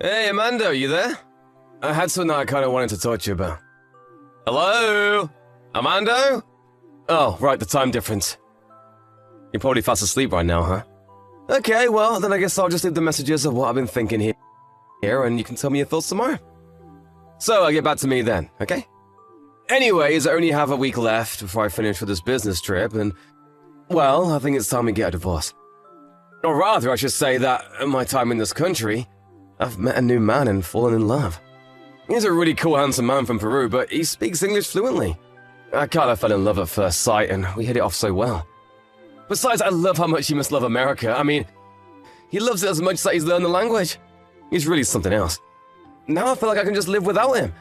Hey, Amanda, you there? I had something I kind of wanted to talk to you about. Hello? Amanda? Oh, right, the time difference. You're probably fast asleep right now, huh? Okay, well, then I guess I'll just leave the messages of what I've been thinking here, and you can tell me your thoughts tomorrow. So, I'll get back to me then, okay? Anyways, I only have a week left before I finish with this business trip, and, well, I think it's time we get a divorce. Or rather, I should say that, in my time in this country, I've met a new man and fallen in love. He's a really cool, handsome man from Peru, but he speaks English fluently. I kind of fell in love at first sight, and we hit it off so well. Besides, I love how much he must love America. I mean, he loves it as much as he's learned the language. He's really something else. Now I feel like I can just live without him.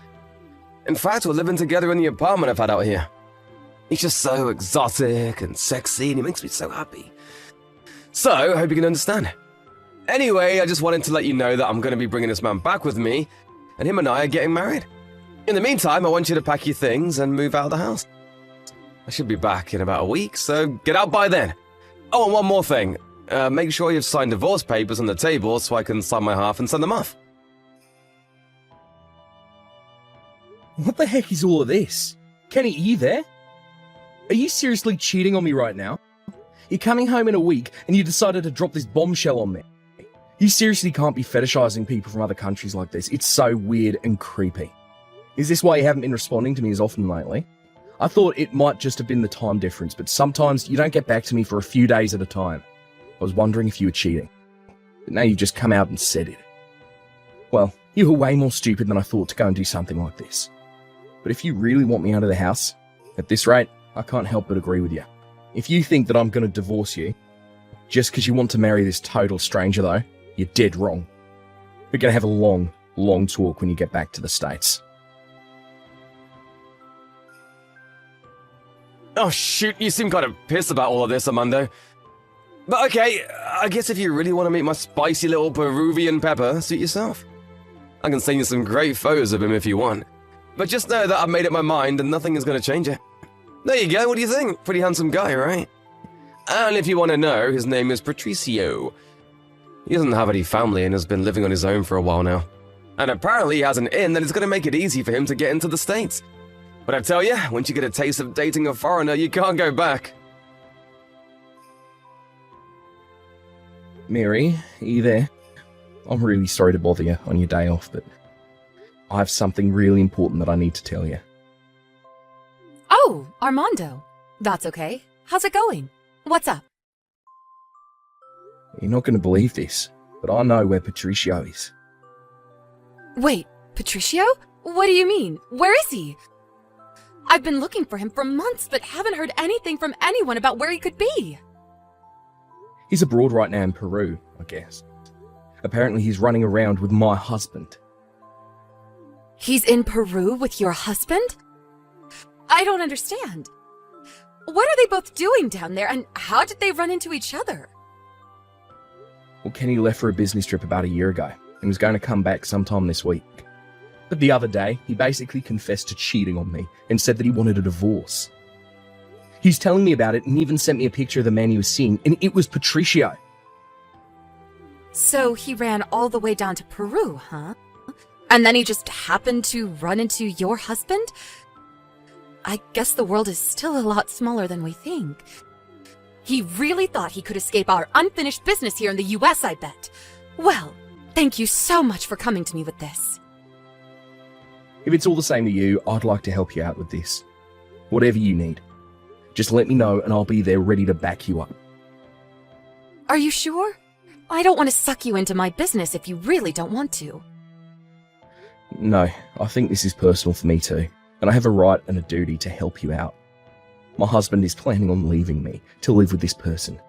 In fact, we're living together in the apartment I've had out here. He's just so exotic and sexy, and he makes me so happy. So, I hope you can understand. Anyway, I just wanted to let you know that I'm going to be bringing this man back with me, and him and I are getting married. In the meantime, I want you to pack your things and move out of the house. I should be back in about a week, so get out by then. Oh, and one more thing. Make sure you've signed divorce papers on the table so I can sign my half and send them off. What the heck is all of this? Kenny, are you there? Are you seriously cheating on me right now? You're coming home in a week and you decided to drop this bombshell on me. You seriously can't be fetishizing people from other countries like this. It's so weird and creepy. Is this why you haven't been responding to me as often lately? I thought it might just have been the time difference, but sometimes you don't get back to me for a few days at a time. I was wondering if you were cheating. But now you've just come out and said it. Well, you were way more stupid than I thought to go and do something like this. But if you really want me out of the house, at this rate, I can't help but agree with you. If you think that I'm going to divorce you, just because you want to marry this total stranger though, you're dead wrong. We're going to have a long, long talk when you get back to the States. Oh shoot, you seem kind of pissed about all of this, Armando. But okay, I guess if you really want to meet my spicy little Peruvian pepper, suit yourself. I can send you some great photos of him if you want. But just know that I've made up my mind and nothing is going to change it. There you go, what do you think? Pretty handsome guy, right? And if you want to know, his name is Patricio. He doesn't have any family and has been living on his own for a while now. And apparently he has an inn that is going to make it easy for him to get into the States. But I tell you, once you get a taste of dating a foreigner, you can't go back. Mary, are you there? I'm really sorry to bother you on your day off, but I have something really important that I need to tell you. Oh, Armando. That's okay. How's it going? What's up? You're not going to believe this, but I know where Patricio is. Wait, Patricio? What do you mean? Where is he? I've been looking for him for months, but haven't heard anything from anyone about where he could be. He's abroad right now in Peru, I guess. Apparently he's running around with my husband. He's in Peru with your husband? I don't understand. What are they both doing down there, and how did they run into each other? Well, Kenny left for a business trip about a year ago and was going to come back sometime this week. But the other day, he basically confessed to cheating on me and said that he wanted a divorce. He's telling me about it and even sent me a picture of the man he was seeing, and it was Patricio. So he ran all the way down to Peru, huh? And then he just happened to run into your husband? I guess the world is still a lot smaller than we think. He really thought he could escape our unfinished business here in the US, I bet. Well, thank you so much for coming to me with this. If it's all the same to you, I'd like to help you out with this. Whatever you need. Just let me know and I'll be there ready to back you up. Are you sure? I don't want to suck you into my business if you really don't want to. No, I think this is personal for me too, and I have a right and a duty to help you out. My husband is planning on leaving me to live with this person.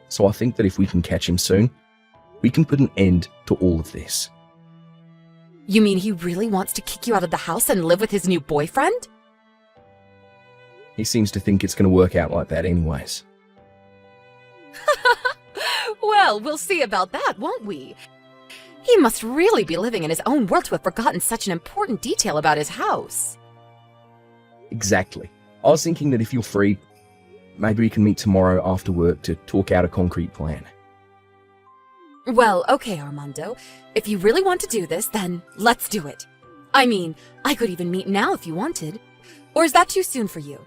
So I think that if we can catch him soon, we can put an end to all of this. You mean he really wants to kick you out of the house and live with his new boyfriend? He seems to think it's going to work out like that anyways. Well, we'll see about that, won't we? He must really be living in his own world to have forgotten such an important detail about his house. Exactly. I was thinking that if you're free, maybe we can meet tomorrow after work to talk out a concrete plan. Well, okay, Armando. If you really want to do this, then let's do it. I mean, I could even meet now if you wanted. Or is that too soon for you?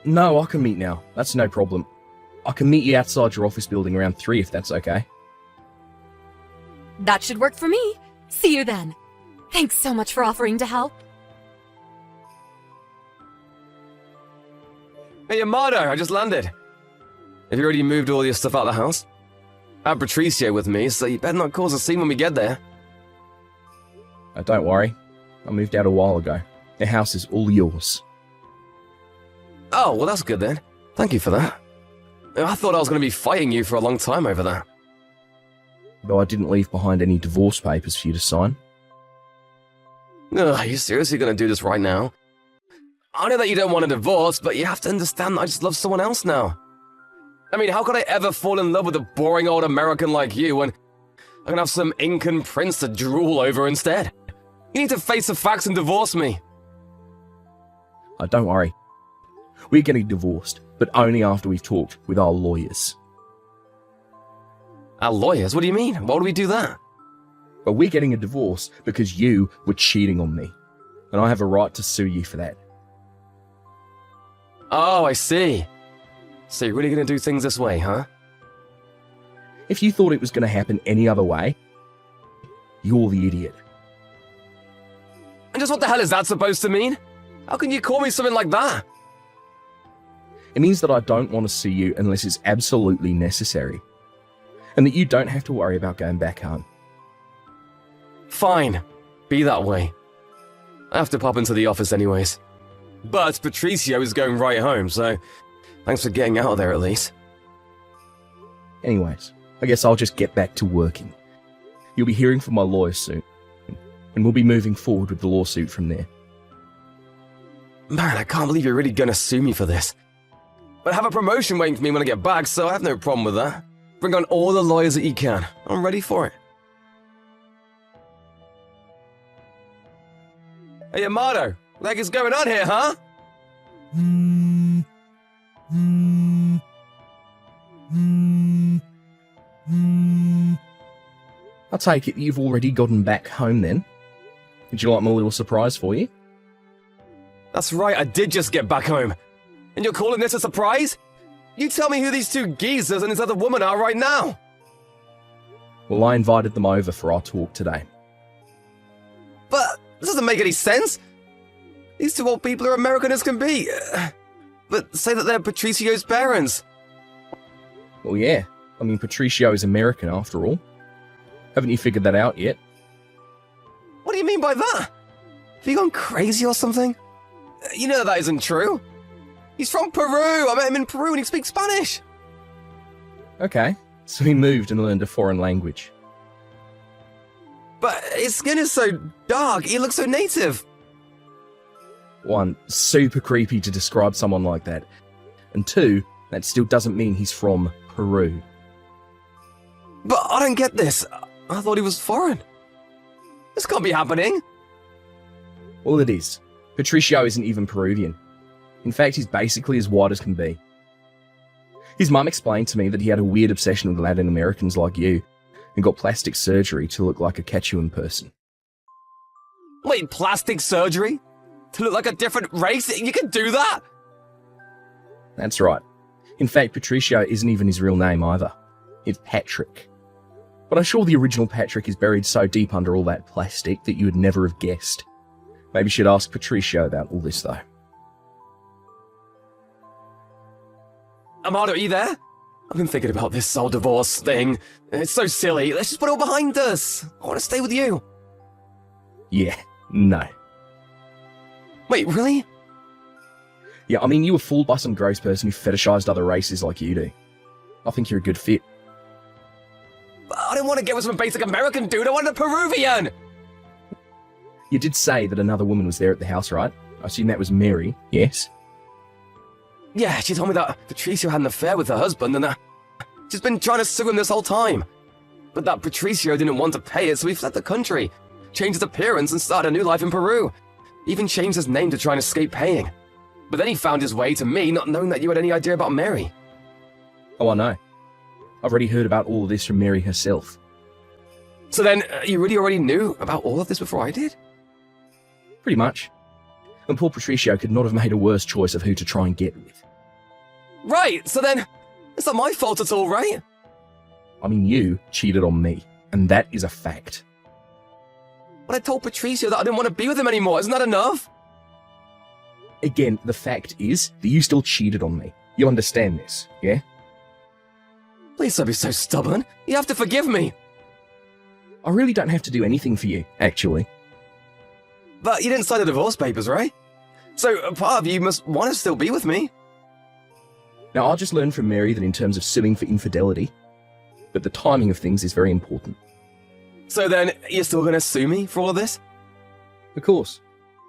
No, I can meet now. That's no problem. I can meet you outside your office building around 3 if that's okay. That should work for me. See you then. Thanks so much for offering to help. Hey, Amado, I just landed. Have you already moved all your stuff out of the house? I have Patricio with me, so you better not cause a scene when we get there. Oh, don't worry. I moved out a while ago. The house is all yours. Oh, well that's good then. Thank you for that. I thought I was going to be fighting you for a long time over that. Though I didn't leave behind any divorce papers for you to sign. Ugh, are you seriously going to do this right now? I know that you don't want a divorce, but you have to understand that I just love someone else now. I mean, how could I ever fall in love with a boring old American like you when I can have some Incan prince to drool over instead? You need to face the facts and divorce me. Oh, don't worry. We're getting divorced, but only after we've talked with our lawyers. Our lawyers? What do you mean? Why would we do that? But we're getting a divorce because you were cheating on me. And I have a right to sue you for that. Oh, I see. So you're really going to do things this way, huh? If you thought it was going to happen any other way, you're the idiot. And just what the hell is that supposed to mean? How can you call me something like that? It means that I don't want to see you unless it's absolutely necessary. And that you don't have to worry about going back home. Fine. Be that way. I have to pop into the office anyways. But Patricio is going right home, so thanks for getting out of there at least. Anyways, I guess I'll just get back to working. You'll be hearing from my lawyer soon. And we'll be moving forward with the lawsuit from there. Man, I can't believe you're really gonna sue me for this. But I have a promotion waiting for me when I get back, so I have no problem with that. Bring on all the lawyers that you can. I'm ready for it. Hey, Amado, what the heck is going on here, huh? I'll take it you've already gotten back home then. Would you like my little surprise for you? That's right, I did just get back home. And you're calling this a surprise? You tell me who these two geezers and this other woman are right now. Well, I invited them over for our talk today. But this doesn't make any sense. These two old people are American as can be. But say that they're Patricio's parents. Well, yeah. I mean, Patricio is American after all. Haven't you figured that out yet? What do you mean by that? Have you gone crazy or something? You know that isn't true. He's from Peru. I met him in Peru and he speaks Spanish. Okay, so he moved and learned a foreign language. But his skin is so dark. He looks so native. One, super creepy to describe someone like that. And two, that still doesn't mean he's from Peru. But I don't get this. I thought he was foreign. This can't be happening. Well, it is. Patricio isn't even Peruvian. In fact, he's basically as white as can be. His mum explained to me that he had a weird obsession with Latin Americans like you and got plastic surgery to look like a Quechuan person. Wait, plastic surgery? To look like a different race? You can do that? That's right. In fact, Patricio isn't even his real name either. It's Patrick. But I'm sure the original Patrick is buried so deep under all that plastic that you would never have guessed. Maybe you should ask Patricio about all this, though. Amado, are you there? I've been thinking about this whole divorce thing. It's so silly. Let's just put it all behind us. I want to stay with you. Yeah, no. Wait, really? Yeah, I mean, you were fooled by some gross person who fetishized other races like you do. I think you're a good fit. But I don't want to get with some basic American dude. I want a Peruvian. You did say that another woman was there at the house, right? I assume that was Mary, yes? Yeah, she told me that Patricio had an affair with her husband and she's been trying to sue him this whole time. But that Patricio didn't want to pay it, so he fled the country, changed his appearance and started a new life in Peru. Even changed his name to try and escape paying. But then he found his way to me, not knowing that you had any idea about Mary. Oh, I know. I've already heard about all of this from Mary herself. So then, you really already knew about all of this before I did? Pretty much. And poor Patricio could not have made a worse choice of who to try and get with. Right, so then, it's not my fault at all, right? I mean, you cheated on me, and that is a fact. But I told Patricio that I didn't want to be with him anymore, isn't that enough? Again, the fact is that you still cheated on me. You understand this, yeah? Please don't be so stubborn. You have to forgive me. I really don't have to do anything for you, actually. But you didn't sign the divorce papers, right? So a part of you must want to still be with me. Now, I just learned from Mary that in terms of suing for infidelity, that the timing of things is very important. So then, you're still going to sue me for all of this? Of course.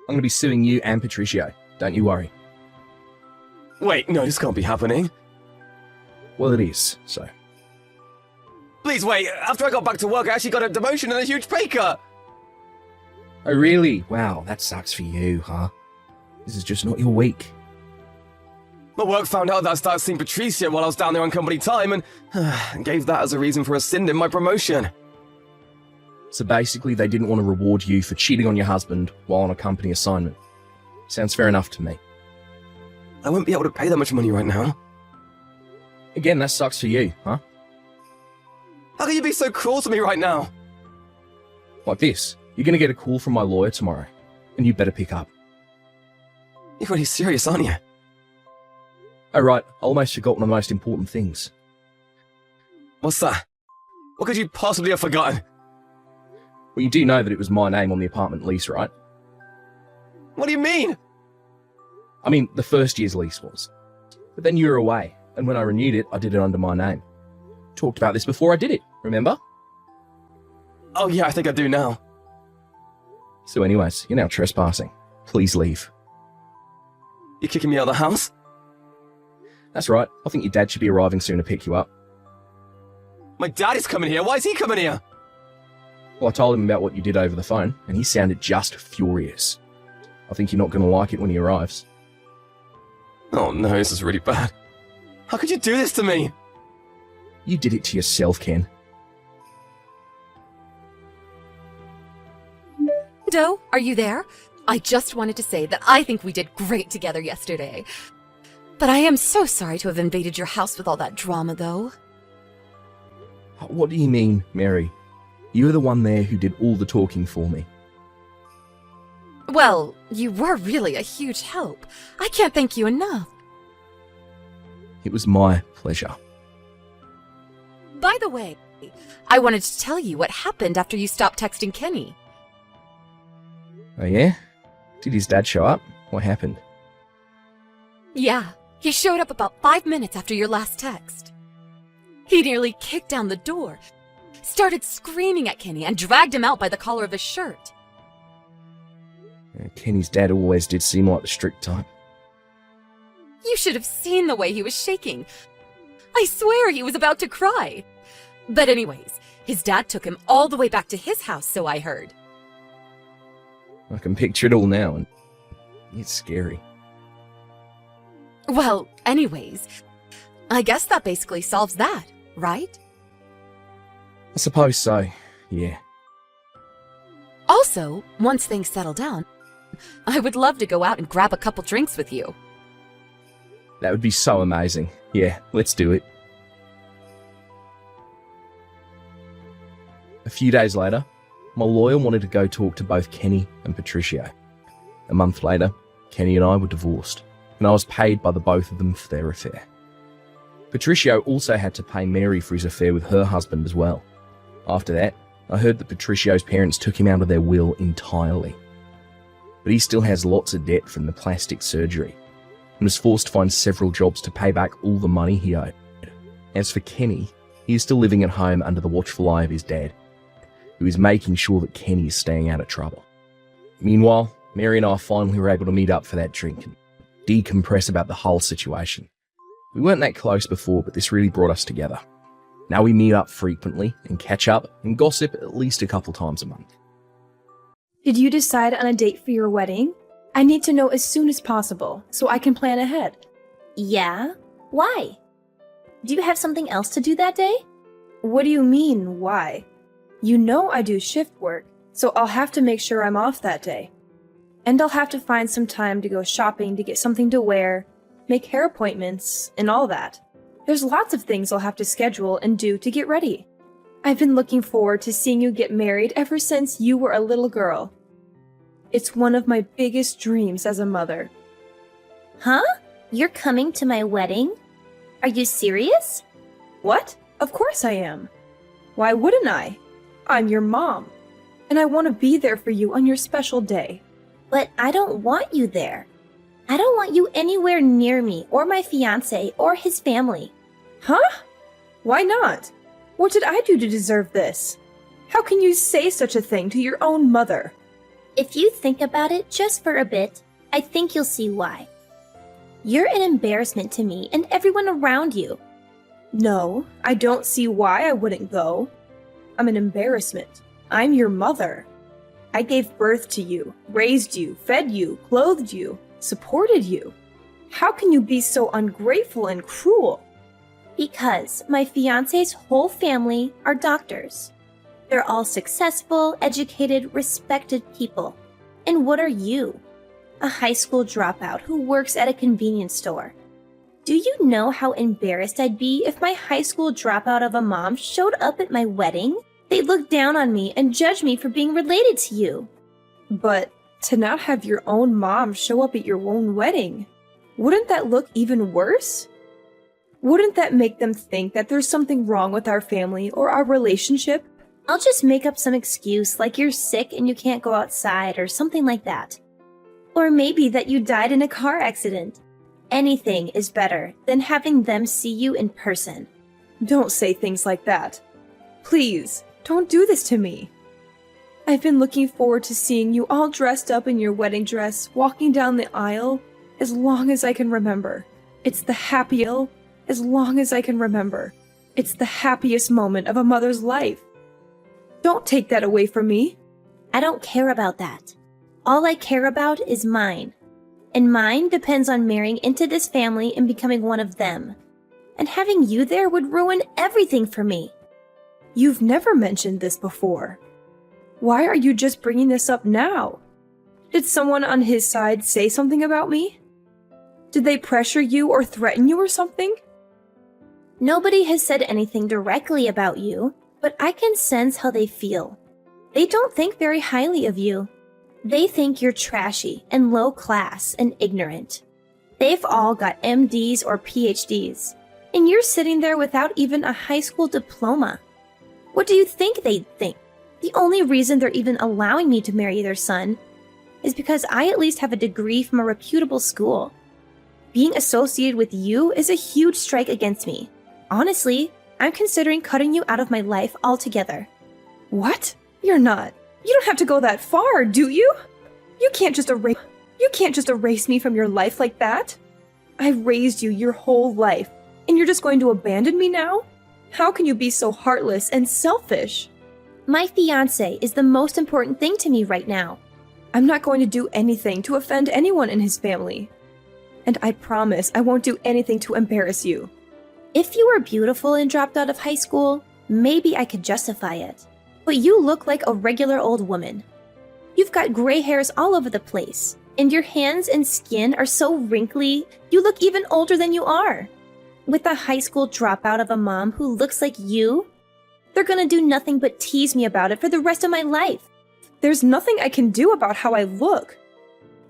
I'm going to be suing you and Patricio. Don't you worry. Wait, no, this can't be happening. Well, it is, so. Please wait, after I got back to work, I actually got a demotion and a huge pay cut. Oh, really? Wow, that sucks for you, huh? This is just not your week. My work found out that I started seeing Patricia while I was down there on company time and gave that as a reason for rescinding my promotion. So basically, they didn't want to reward you for cheating on your husband while on a company assignment. Sounds fair enough to me. I won't be able to pay that much money right now. Again, that sucks for you, huh? How can you be so cruel to me right now? Like this. You're going to get a call from my lawyer tomorrow, and you better pick up. You're really serious, aren't you? Oh, right. I almost forgot one of the most important things. What's that? What could you possibly have forgotten? Well, you do know that it was my name on the apartment lease, right? What do you mean? I mean, the first year's lease was. But then you were away, and when I renewed it, I did it under my name. Talked about this before I did it, remember? Oh yeah, I think I do now. So anyways, you're now trespassing. Please leave. You kicking me out of the house? That's right. I think your dad should be arriving soon to pick you up. My dad is coming here. Why is he coming here? Well, I told him about what you did over the phone, and he sounded just furious. I think you're not going to like it when he arrives. Oh no, this is really bad. How could you do this to me? You did it to yourself, Ken. Doe, are you there? I just wanted to say that I think we did great together yesterday. But I am so sorry to have invaded your house with all that drama, though. What do you mean, Mary? You were the one there who did all the talking for me. Well, you were really a huge help. I can't thank you enough. It was my pleasure. By the way, I wanted to tell you what happened after you stopped texting Kenny. Oh yeah? Did his dad show up? What happened? Yeah, he showed up about 5 minutes after your last text. He nearly kicked down the door, started screaming at Kenny, and dragged him out by the collar of his shirt. Kenny's dad always did seem like the strict type. You should have seen the way he was shaking. I swear he was about to cry. But anyways, his dad took him all the way back to his house, so I heard. I can picture it all now, and it's scary. Well, anyways, I guess that basically solves that, right? I suppose so, yeah. Also, once things settle down, I would love to go out and grab a couple drinks with you. That would be so amazing. Yeah, let's do it. A few days later, my lawyer wanted to go talk to both Kenny and Patricio. A month later, Kenny and I were divorced, and I was paid by the both of them for their affair. Patricio also had to pay Mary for his affair with her husband as well. After that, I heard that Patricio's parents took him out of their will entirely. But he still has lots of debt from the plastic surgery, and was forced to find several jobs to pay back all the money he owed. As for Kenny, he is still living at home under the watchful eye of his dad, who is making sure that Kenny is staying out of trouble. Meanwhile, Mary and I finally were able to meet up for that drink and decompress about the whole situation. We weren't that close before, but this really brought us together. Now we meet up frequently and catch up and gossip at least a couple times a month. Did you decide on a date for your wedding? I need to know as soon as possible so I can plan ahead. Yeah? Why? Do you have something else to do that day? What do you mean, why? You know I do shift work, so I'll have to make sure I'm off that day. And I'll have to find some time to go shopping to get something to wear, make hair appointments, and all that. There's lots of things I'll have to schedule and do to get ready. I've been looking forward to seeing you get married ever since you were a little girl. It's one of my biggest dreams as a mother. Huh? You're coming to my wedding? Are you serious? What? Of course I am. Why wouldn't I? I'm your mom, and I want to be there for you on your special day. But I don't want you there. I don't want you anywhere near me or my fiancé or his family. Huh? Why not? What did I do to deserve this? How can you say such a thing to your own mother? If you think about it just for a bit, I think you'll see why. You're an embarrassment to me and everyone around you. No, I don't see why I wouldn't go. I'm an embarrassment. I'm your mother. I gave birth to you, raised you, fed you, clothed you, supported you. How can you be so ungrateful and cruel? Because my fiancé's whole family are doctors. They're all successful, educated, respected people. And what are you? A high school dropout who works at a convenience store. Do you know how embarrassed I'd be if my high school dropout of a mom showed up at my wedding? They'd look down on me and judge me for being related to you. But to not have your own mom show up at your own wedding, wouldn't that look even worse? Wouldn't that make them think that there's something wrong with our family or our relationship? I'll just make up some excuse like you're sick and you can't go outside or something like that. Or maybe that you died in a car accident. Anything is better than having them see you in person. Don't say things like that. Please, don't do this to me. I've been looking forward to seeing you all dressed up in your wedding dress, walking down the aisle, as long as I can remember. It's the happiest, as long as I can remember. It's the happiest moment of a mother's life. Don't take that away from me. I don't care about that. All I care about is mine. And mine depends on marrying into this family and becoming one of them. And having you there would ruin everything for me. You've never mentioned this before. Why are you just bringing this up now? Did someone on his side say something about me? Did they pressure you or threaten you or something? Nobody has said anything directly about you, but I can sense how they feel. They don't think very highly of you. They think you're trashy and low class and ignorant. They've all got MDs or PhDs, and you're sitting there without even a high school diploma. What do you think they'd think? The only reason they're even allowing me to marry their son is because I at least have a degree from a reputable school. Being associated with you is a huge strike against me. Honestly, I'm considering cutting you out of my life altogether. What? You're not. You don't have to go that far, do you? You can't just erase me from your life like that. I raised you your whole life, and you're just going to abandon me now? How can you be so heartless and selfish? My fiancé is the most important thing to me right now. I'm not going to do anything to offend anyone in his family. And I promise I won't do anything to embarrass you. If you were beautiful and dropped out of high school, maybe I could justify it. But you look like a regular old woman. You've got gray hairs all over the place, and your hands and skin are so wrinkly, you look even older than you are. With a high school dropout of a mom who looks like you, they're gonna do nothing but tease me about it for the rest of my life. There's nothing I can do about how I look.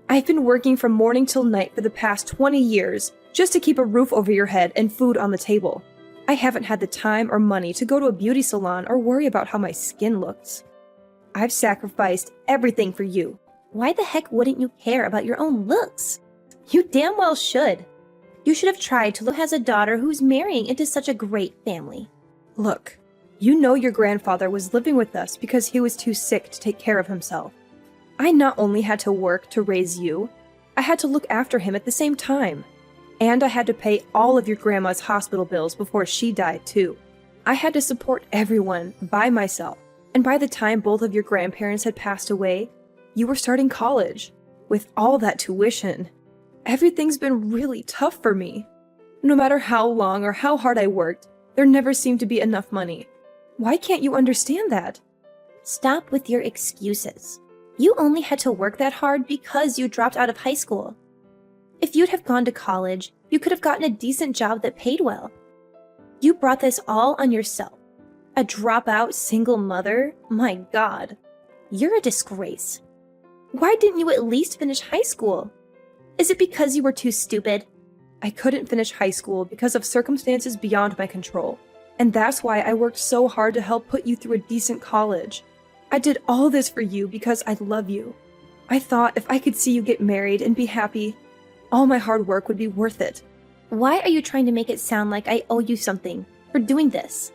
I've been working from morning till night for the past 20 years just to keep a roof over your head and food on the table. I haven't had the time or money to go to a beauty salon or worry about how my skin looks. I've sacrificed everything for you. Why the heck wouldn't you care about your own looks? You damn well should. You should have tried to look as a daughter who's marrying into such a great family. Look, you know your grandfather was living with us because he was too sick to take care of himself. I not only had to work to raise you, I had to look after him at the same time. And I had to pay all of your grandma's hospital bills before she died too. I had to support everyone by myself. And by the time both of your grandparents had passed away, you were starting college. With all that tuition, everything's been really tough for me. No matter how long or how hard I worked, there never seemed to be enough money. Why can't you understand that? Stop with your excuses. You only had to work that hard because you dropped out of high school. If you'd have gone to college, you could have gotten a decent job that paid well. You brought this all on yourself. A dropout single mother? My God. You're a disgrace. Why didn't you at least finish high school? Is it because you were too stupid? I couldn't finish high school because of circumstances beyond my control. And that's why I worked so hard to help put you through a decent college. I did all this for you because I love you. I thought if I could see you get married and be happy, all my hard work would be worth it. Why are you trying to make it sound like I owe you something for doing this?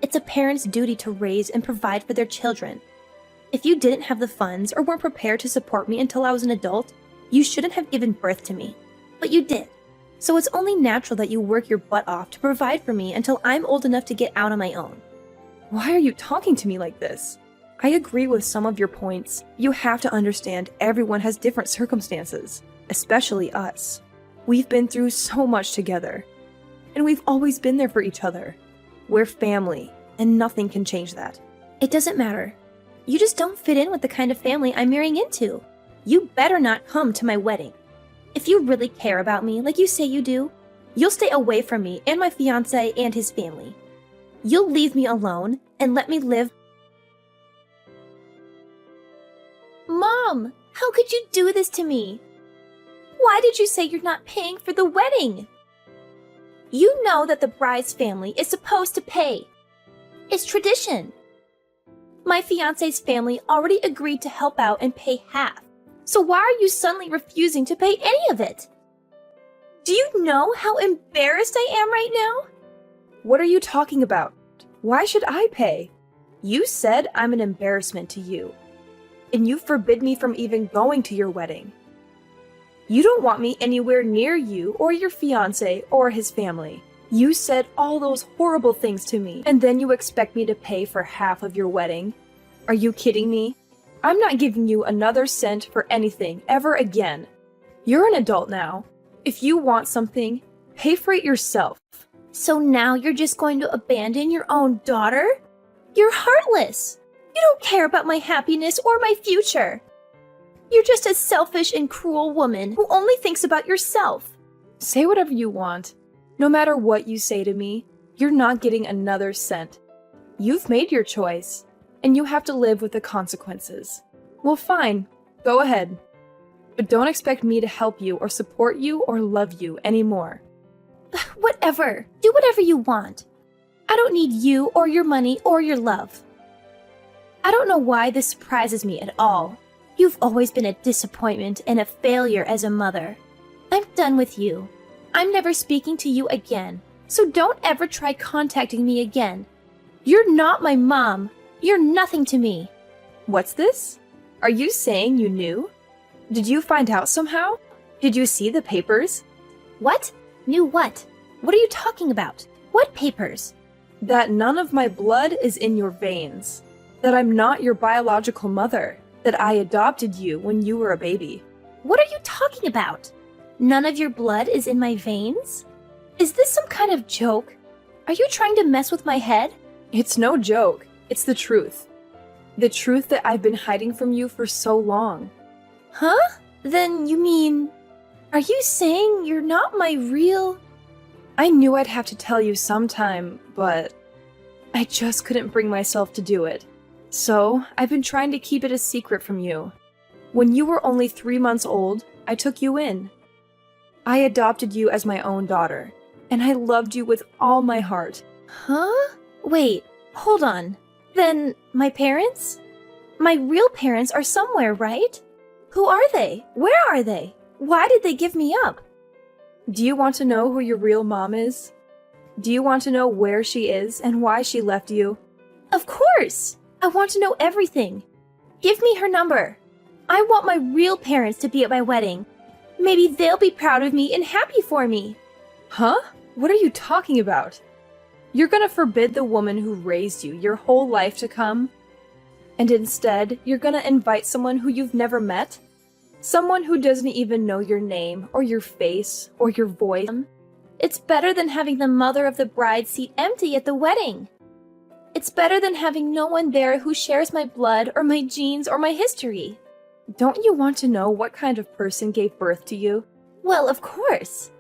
It's a parent's duty to raise and provide for their children. If you didn't have the funds or weren't prepared to support me until I was an adult, you shouldn't have given birth to me. But you did. So it's only natural that you work your butt off to provide for me until I'm old enough to get out on my own. Why are you talking to me like this? I agree with some of your points. You have to understand everyone has different circumstances, especially us. We've been through so much together, and we've always been there for each other. We're family, and nothing can change that. It doesn't matter. You just don't fit in with the kind of family I'm marrying into. You better not come to my wedding. If you really care about me like you say you do, you'll stay away from me and my fiancé and his family. You'll leave me alone and let me live. Mom, how could you do this to me? Why did you say you're not paying for the wedding? You know that the bride's family is supposed to pay. It's tradition. My fiancé's family already agreed to help out and pay half. So why are you suddenly refusing to pay any of it? Do you know how embarrassed I am right now? What are you talking about? Why should I pay? You said I'm an embarrassment to you, and you forbid me from even going to your wedding. You don't want me anywhere near you or your fiancé or his family. You said all those horrible things to me, and then you expect me to pay for half of your wedding? Are you kidding me? I'm not giving you another cent for anything ever again. You're an adult now. If you want something, pay for it yourself. So now you're just going to abandon your own daughter? You're heartless. You don't care about my happiness or my future. You're just a selfish and cruel woman who only thinks about yourself. Say whatever you want. No matter what you say to me, you're not getting another cent. You've made your choice, and you have to live with the consequences. Well, fine. Go ahead. But don't expect me to help you or support you or love you anymore. Whatever. Do whatever you want. I don't need you or your money or your love. I don't know why this surprises me at all. You've always been a disappointment and a failure as a mother. I'm done with you. I'm never speaking to you again, so don't ever try contacting me again. You're not my mom. You're nothing to me. What's this? Are you saying you knew? Did you find out somehow? Did you see the papers? What? Knew what? What are you talking about? What papers? That none of my blood is in your veins. That I'm not your biological mother. That I adopted you when you were a baby. What are you talking about? None of your blood is in my veins? Is this some kind of joke? Are you trying to mess with my head? It's no joke. It's the truth. The truth that I've been hiding from you for so long. Huh? Then you mean... Are you saying you're not my real... I knew I'd have to tell you sometime, but... I just couldn't bring myself to do it. So, I've been trying to keep it a secret from you. When you were only 3 months old, I took you in. I adopted you as my own daughter, and I loved you with all my heart. Huh? Wait, hold on. Then, my parents? My real parents are somewhere, right? Who are they? Where are they? Why did they give me up? Do you want to know who your real mom is? Do you want to know where she is and why she left you? Of course! I want to know everything. Give me her number. I want my real parents to be at my wedding. Maybe they'll be proud of me and happy for me. Huh? What are you talking about? You're gonna forbid the woman who raised you your whole life to come? And instead, you're gonna invite someone who you've never met? Someone who doesn't even know your name, or your face, or your voice? It's better than having the mother of the bride seat empty at the wedding. It's better than having no one there who shares my blood or my genes or my history. Don't you want to know what kind of person gave birth to you? Well, of course.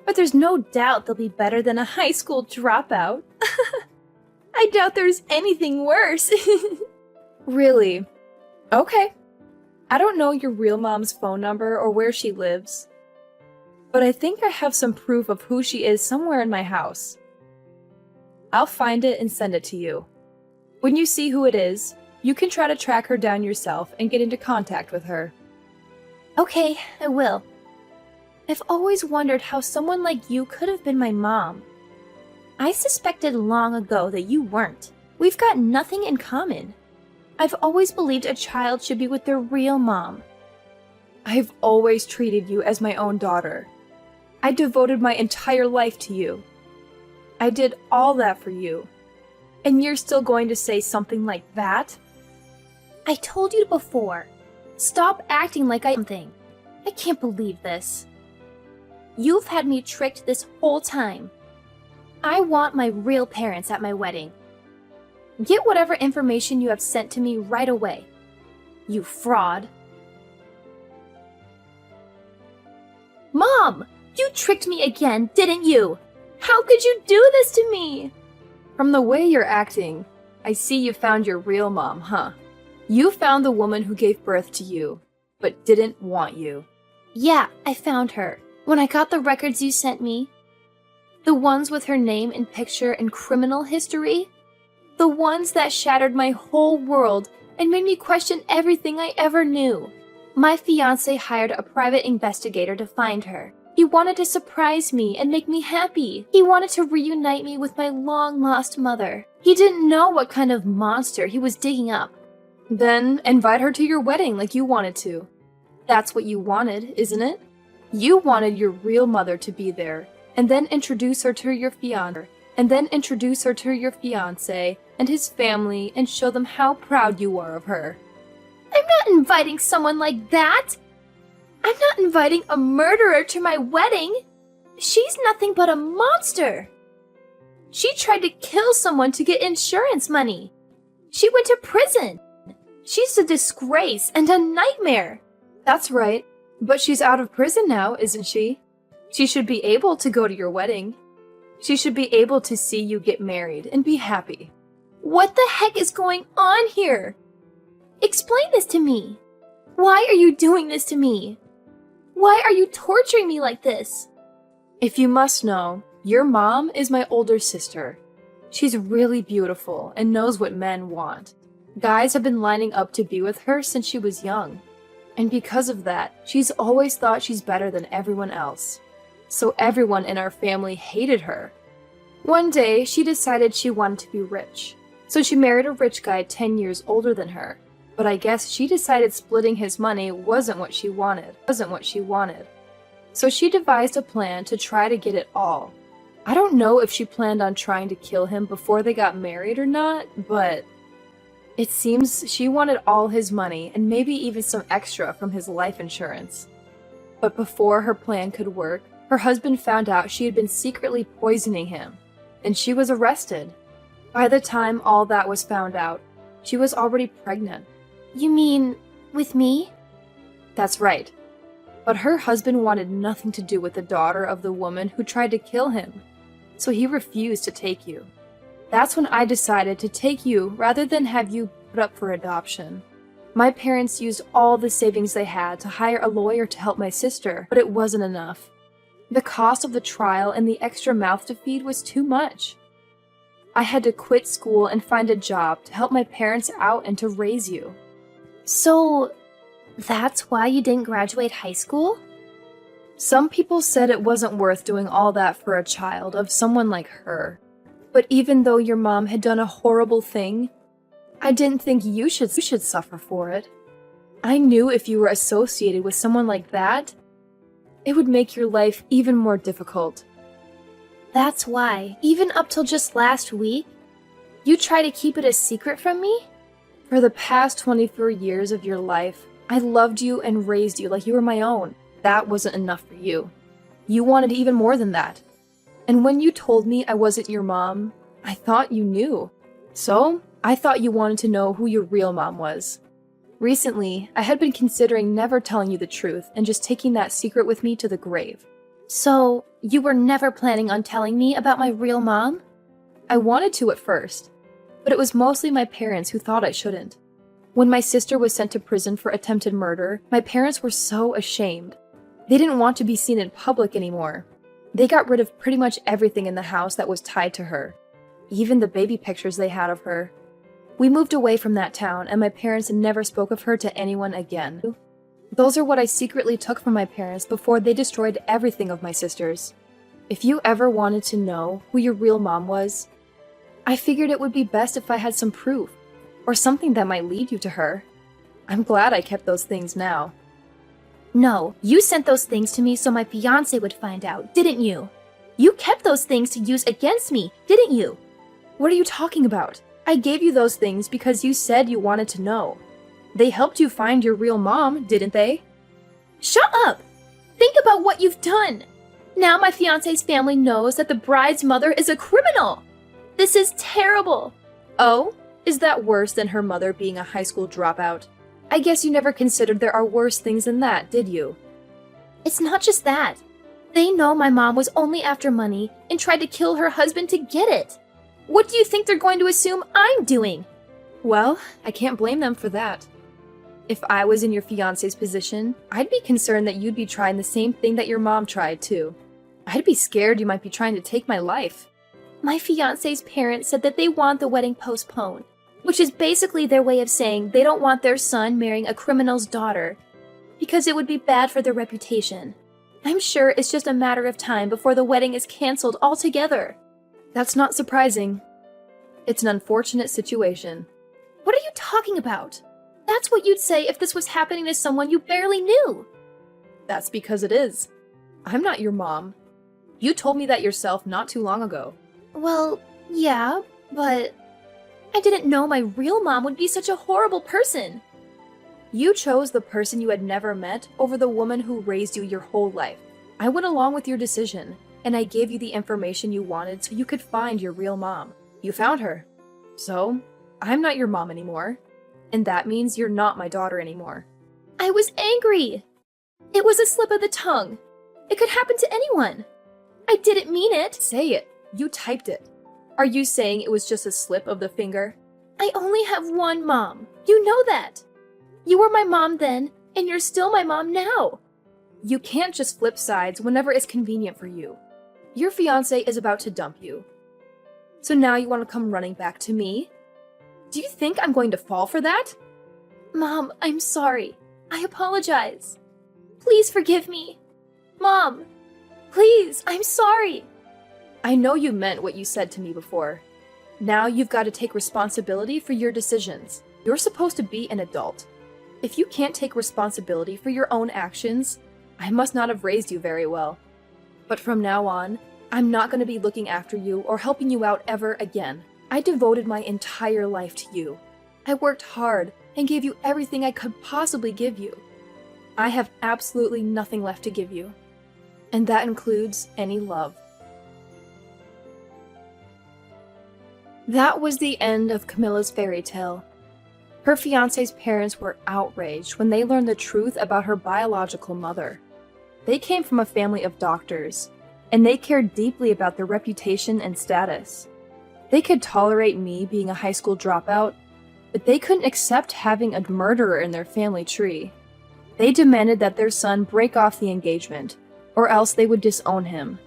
But there's no doubt they'll be better than a high school dropout. I doubt there's anything worse. Really? Okay. I don't know your real mom's phone number or where she lives, but I think I have some proof of who she is somewhere in my house. I'll find it and send it to you. When you see who it is, you can try to track her down yourself and get into contact with her. Okay, I will. I've always wondered how someone like you could have been my mom. I suspected long ago that you weren't. We've got nothing in common. I've always believed a child should be with their real mom. I've always treated you as my own daughter. I devoted my entire life to you. I did all that for you. And you're still going to say something like that? I told you before. Stop acting like I'm something. I can't believe this. You've had me tricked this whole time. I want my real parents at my wedding. Get whatever information you have sent to me right away. You fraud. Mom! You tricked me again, didn't you? How could you do this to me? From the way you're acting, I see you found your real mom, huh? You found the woman who gave birth to you, but didn't want you. Yeah, I found her. When I got the records you sent me. The ones with her name and picture and criminal history. The ones that shattered my whole world and made me question everything I ever knew. My fiancé hired a private investigator to find her. He wanted to surprise me and make me happy. He wanted to reunite me with my long-lost mother. He didn't know what kind of monster he was digging up. Then invite her to your wedding like you wanted to. That's what you wanted, isn't it? You wanted your real mother to be there, and then introduce her to your fiancé, and his family, and show them how proud you are of her. I'm not inviting someone like that! I'm not inviting a murderer to my wedding! She's nothing but a monster! She tried to kill someone to get insurance money! She went to prison! She's a disgrace and a nightmare! That's right, but she's out of prison now, isn't she? She should be able to go to your wedding. She should be able to see you get married and be happy. What the heck is going on here? Explain this to me. Why are you doing this to me? Why are you torturing me like this? If you must know, your mom is my older sister. She's really beautiful and knows what men want. Guys have been lining up to be with her since she was young. And because of that, she's always thought she's better than everyone else. So everyone in our family hated her. One day, she decided she wanted to be rich. So she married a rich guy 10 years older than her. But I guess she decided splitting his money wasn't what she wanted. So she devised a plan to try to get it all. I don't know if she planned on trying to kill him before they got married or not, but it seems she wanted all his money and maybe even some extra from his life insurance. But before her plan could work, her husband found out she had been secretly poisoning him, and she was arrested. By the time all that was found out, she was already pregnant. You mean, with me? That's right. But her husband wanted nothing to do with the daughter of the woman who tried to kill him, so he refused to take you. That's when I decided to take you rather than have you put up for adoption. My parents used all the savings they had to hire a lawyer to help my sister, but it wasn't enough. The cost of the trial and the extra mouth to feed was too much. I had to quit school and find a job to help my parents out and to raise you. So, that's why you didn't graduate high school? Some people said it wasn't worth doing all that for a child of someone like her. But even though your mom had done a horrible thing, I didn't think you should suffer for it. I knew if you were associated with someone like that, it would make your life even more difficult. That's why, even up till just last week, you try to keep it a secret from me? For the past 24 years of your life, I loved you and raised you like you were my own. That wasn't enough for you. You wanted even more than that. And when you told me I wasn't your mom, I thought you knew. So, I thought you wanted to know who your real mom was. Recently, I had been considering never telling you the truth and just taking that secret with me to the grave. So, you were never planning on telling me about my real mom? I wanted to at first, but it was mostly my parents who thought I shouldn't. When my sister was sent to prison for attempted murder, my parents were so ashamed. They didn't want to be seen in public anymore. They got rid of pretty much everything in the house that was tied to her, even the baby pictures they had of her. We moved away from that town, and my parents never spoke of her to anyone again. Those are what I secretly took from my parents before they destroyed everything of my sister's. If you ever wanted to know who your real mom was, I figured it would be best if I had some proof, or something that might lead you to her. I'm glad I kept those things now. No, you sent those things to me so my fiancé would find out, didn't you? You kept those things to use against me, didn't you? What are you talking about? I gave you those things because you said you wanted to know. They helped you find your real mom, didn't they? Shut up! Think about what you've done! Now my fiancé's family knows that the bride's mother is a criminal! This is terrible! Oh? Is that worse than her mother being a high school dropout? I guess you never considered there are worse things than that, did you? It's not just that. They know my mom was only after money and tried to kill her husband to get it. What do you think they're going to assume I'm doing? Well, I can't blame them for that. If I was in your fiancé's position, I'd be concerned that you'd be trying the same thing that your mom tried too. I'd be scared you might be trying to take my life. My fiancé's parents said that they want the wedding postponed, which is basically their way of saying they don't want their son marrying a criminal's daughter, because it would be bad for their reputation. I'm sure it's just a matter of time before the wedding is canceled altogether. That's not surprising. It's an unfortunate situation. What are you talking about? That's what you'd say if this was happening to someone you barely knew. That's because it is. I'm not your mom. You told me that yourself not too long ago. Well, yeah, but I didn't know my real mom would be such a horrible person. You chose the person you had never met over the woman who raised you your whole life. I went along with your decision, and I gave you the information you wanted so you could find your real mom. You found her. So, I'm not your mom anymore. And that means you're not my daughter anymore. I was angry. It was a slip of the tongue. It could happen to anyone. I didn't mean it. Say it. You typed it. Are you saying it was just a slip of the finger? I only have one mom. You know that. You were my mom then, and you're still my mom now. You can't just flip sides whenever it's convenient for you. Your fiancé is about to dump you. So now you want to come running back to me? Do you think I'm going to fall for that? Mom, I'm sorry. I apologize. Please forgive me. Mom, please, I'm sorry. I know you meant what you said to me before. Now you've got to take responsibility for your decisions. You're supposed to be an adult. If you can't take responsibility for your own actions, I must not have raised you very well. But from now on, I'm not going to be looking after you or helping you out ever again. I devoted my entire life to you. I worked hard and gave you everything I could possibly give you. I have absolutely nothing left to give you. And that includes any love. That was the end of Camilla's fairy tale. Her fiancé's parents were outraged when they learned the truth about her biological mother. They came from a family of doctors, and they cared deeply about their reputation and status. They could tolerate me being a high school dropout, but they couldn't accept having a murderer in their family tree. They demanded that their son break off the engagement, or else they would disown him.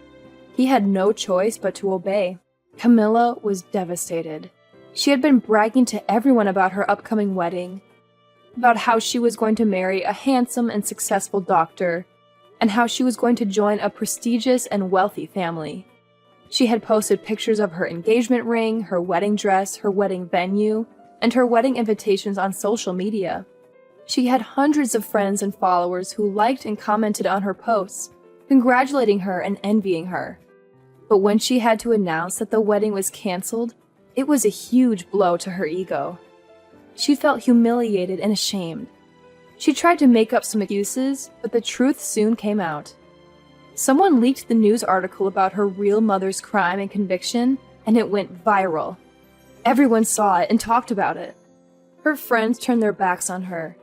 He had no choice but to obey. Camilla was devastated. She had been bragging to everyone about her upcoming wedding, about how she was going to marry a handsome and successful doctor, and how she was going to join a prestigious and wealthy family. She had posted pictures of her engagement ring, her wedding dress, her wedding venue, and her wedding invitations on social media. She had hundreds of friends and followers who liked and commented on her posts, congratulating her and envying her. But when she had to announce that the wedding was canceled, it was a huge blow to her ego. She felt humiliated and ashamed. She tried to make up some excuses, but the truth soon came out. Someone leaked the news article about her real mother's crime and conviction, and it went viral. Everyone saw it and talked about it. Her friends turned their backs on her.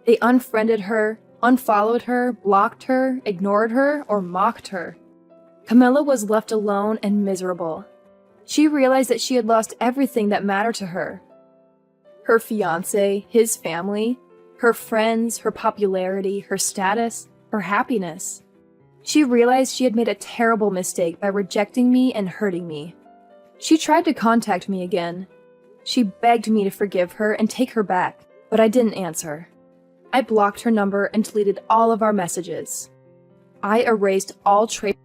They unfriended her, unfollowed her, blocked her, ignored her, or mocked her. Camilla was left alone and miserable. She realized that she had lost everything that mattered to her. Her fiancé, his family, her friends, her popularity, her status, her happiness. She realized she had made a terrible mistake by rejecting me and hurting me. She tried to contact me again. She begged me to forgive her and take her back, but I didn't answer. I blocked her number and deleted all of our messages. I erased all traces